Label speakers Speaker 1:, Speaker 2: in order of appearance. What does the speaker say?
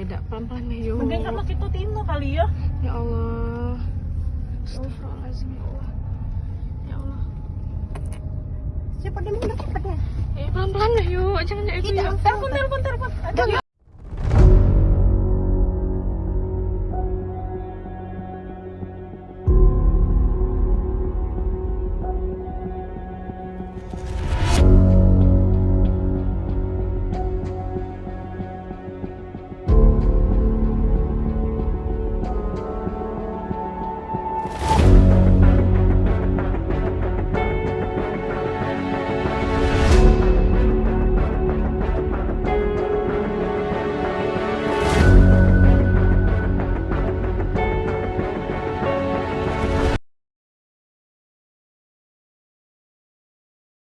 Speaker 1: dak pelan-pelan deh yuk.
Speaker 2: Mending sama kita Tino kali ya.
Speaker 1: Ya Allah. Astagfirullahaladzim ya Allah. Ya Allah.
Speaker 2: Siapa dia mau cepet ya?
Speaker 1: Pelan-pelan deh yuk, jangan itu.
Speaker 2: Telepon.